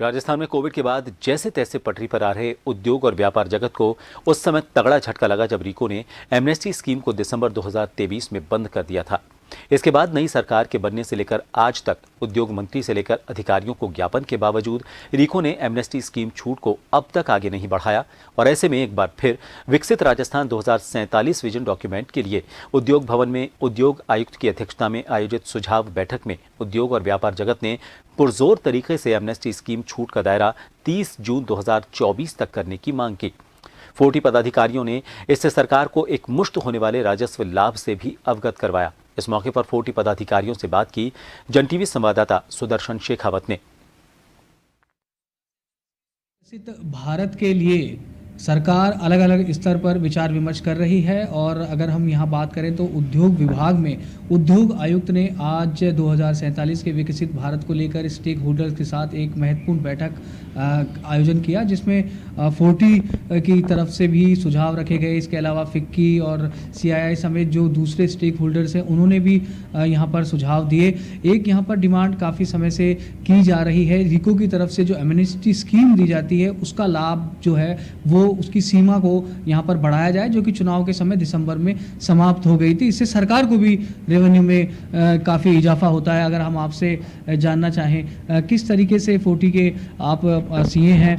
राजस्थान में कोविड के बाद जैसे तैसे पटरी पर आ रहे उद्योग और व्यापार जगत को उस समय तगड़ा झटका लगा जब रीको ने एमनेस्टी स्कीम को दिसंबर 2023 में बंद कर दिया था। इसके बाद नई सरकार के बनने से लेकर आज तक उद्योग मंत्री से लेकर अधिकारियों को ज्ञापन के बावजूद रीको ने एमनेस्टी स्कीम छूट को अब तक आगे नहीं बढ़ाया और ऐसे में एक बार फिर विकसित राजस्थान 2047 विजन डॉक्यूमेंट के लिए उद्योग भवन में उद्योग आयुक्त की अध्यक्षता में आयोजित सुझाव बैठक में उद्योग और व्यापार जगत ने पुरजोर तरीके से एमनेस्टी स्कीम छूट का दायरा 30 जून 2024 तक करने की मांग की। 40 पदाधिकारियों ने इससे सरकार को एक मुश्त होने वाले राजस्व लाभ से भी अवगत करवाया। इस मौके पर 40 पदाधिकारियों से बात की जन टीवी संवाददाता सुदर्शन शेखावत ने। भारत के लिए सरकार अलग अलग स्तर पर विचार विमर्श कर रही है और अगर हम यहाँ बात करें तो उद्योग विभाग में उद्योग आयुक्त ने आज 2047 के विकसित भारत को लेकर स्टेक होल्डर्स के साथ एक महत्वपूर्ण बैठक आयोजन किया, जिसमें 40 की तरफ से भी सुझाव रखे गए। इसके अलावा फिक्की और CII समेत जो दूसरे स्टेक होल्डर्स हैं उन्होंने भी यहाँ पर सुझाव दिए। एक यहाँ पर डिमांड काफ़ी समय से की जा रही है, रीको की तरफ से जो एमनेस्टी स्कीम दी जाती है उसका लाभ जो है वो उसकी सीमा को यहाँ पर बढ़ाया जाए, जो कि चुनाव के समय दिसंबर में समाप्त हो गई थी। इससे सरकार को भी रेवेन्यू में काफ़ी इजाफा होता है। अगर हम आपसे जानना चाहें किस तरीके से 40 के आप CA हैं,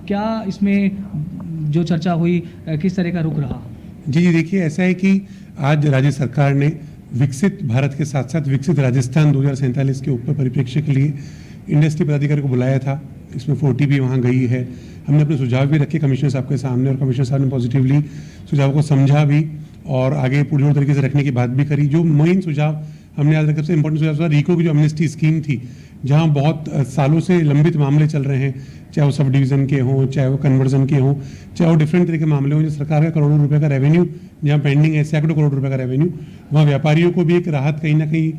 क्या इसमें जो चर्चा हुई किस तरह का रुख रहा? जी देखिए, ऐसा है कि आज राज्य सरकार ने विकसित भारत के साथ साथ विकसित राजस्थान 2047 के ऊपर परिप्रेक्ष्य के लिए इंडस्ट्री पदाधिकारी को बुलाया था। इसमें 40 भी वहाँ गई है। हमने अपने सुझाव भी रखे कमिश्नर साहब के सामने और कमिश्नर साहब ने पॉजिटिवली सुझाव को समझा भी और आगे पूरी तरीके से रखने की बात भी करी। जो मेन सुझाव हमने आज सबसे इंपॉर्टेंट सुझाव था, रीको की जो एमनेस्टी स्कीम थी, जहाँ बहुत सालों से लंबित मामले चल रहे हैं, चाहे वो सब डिवीज़न के हों, चाहे वो कन्वर्जन के हों, चाहे वो डिफरेंट तरह के मामले हों, जो सरकार का करोड़ों रुपए का रेवेन्यू जहाँ पेंडिंग है, सैकड़ों करोड़ रुपए का रेवेन्यू, वहाँ व्यापारियों को भी एक राहत कहीं ना कहीं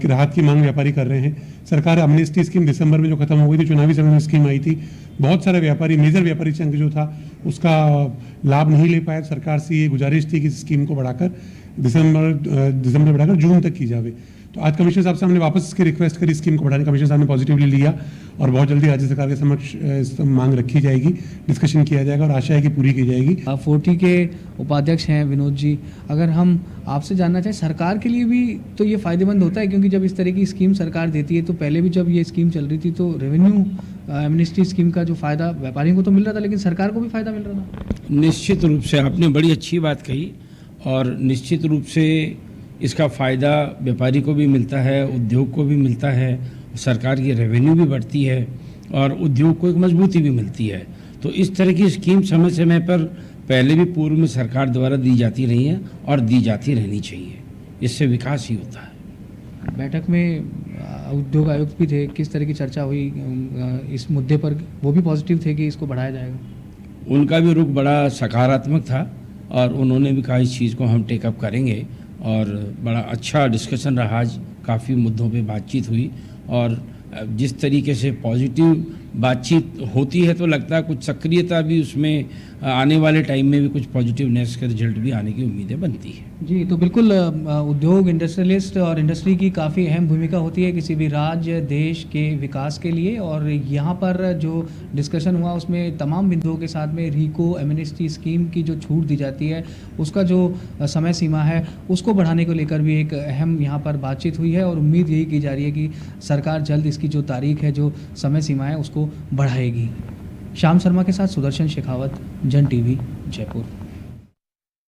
राहत की मांग व्यापारी कर रहे हैं। सरकार एमनेस्टी स्कीम दिसंबर में जो खत्म हो गई थी, चुनावी समय में स्कीम आई थी, बहुत सारे व्यापारी मेजर व्यापारी चंक जो था उसका लाभ नहीं ले पाया। सरकार से ये गुजारिश थी कि स्कीम को बढ़ाकर दिसंबर बढ़ाकर जून तक की जावे। तो आज कमिश्नर साहब से हमने वापस इसकी रिक्वेस्ट करी स्कीम को बढ़ाने। कमिश्नर साहब ने पॉजिटिवली लिया और बहुत जल्दी राज्य सरकार के समक्ष मांग रखी जाएगी, डिस्कशन किया जाएगा और आशा है कि पूरी की जाएगी। 40 के उपाध्यक्ष हैं विनोद जी, अगर हम आपसे जानना चाहें सरकार के लिए भी तो ये फ़ायदेमंद होता है, क्योंकि जब इस तरह की स्कीम सरकार देती है तो पहले भी जब ये स्कीम चल रही थी तो रेवेन्यू एमनेस्टी स्कीम का जो फ़ायदा व्यापारियों को तो मिल रहा था, लेकिन सरकार को भी फ़ायदा मिल रहा था। निश्चित रूप से आपने बड़ी अच्छी बात कही और निश्चित रूप से इसका फ़ायदा व्यापारी को भी मिलता है, उद्योग को भी मिलता है, सरकार की रेवेन्यू भी बढ़ती है और उद्योग को एक मजबूती भी मिलती है। तो इस तरह की स्कीम समय समय पर पहले भी पूर्व में सरकार द्वारा दी जाती रही है और दी जाती रहनी चाहिए, इससे विकास ही होता है। बैठक में उद्योग आयुक्त भी थे, किस तरह की चर्चा हुई इस मुद्दे पर? वो भी पॉजिटिव थे कि इसको बढ़ाया जाएगा। उनका भी रुख बड़ा सकारात्मक था और उन्होंने भी कहा इस चीज़ को हम टेकअप करेंगे और बड़ा अच्छा डिस्कशन रहा। आज काफ़ी मुद्दों पे बातचीत हुई और जिस तरीके से पॉजिटिव बातचीत होती है तो लगता है कुछ सक्रियता भी उसमें आने वाले टाइम में भी कुछ पॉजिटिवनेस के रिजल्ट भी आने की उम्मीदें बनती है। जी, तो बिल्कुल उद्योग, इंडस्ट्रियलिस्ट और इंडस्ट्री की काफ़ी अहम भूमिका होती है किसी भी राज्य देश के विकास के लिए। और यहाँ पर जो डिस्कशन हुआ उसमें तमाम बिंदुओं के साथ में रीको एमनेस्टी स्कीम की जो छूट दी जाती है उसका जो समय सीमा है उसको बढ़ाने को लेकर भी एक अहम यहाँ पर बातचीत हुई है और उम्मीद यही की जा रही है कि सरकार जल्द इसकी जो तारीख है, जो समय सीमा है, उसको बढ़ाएगी। श्याम शर्मा के साथ सुदर्शन शेखावत, जन टीवी, जयपुर।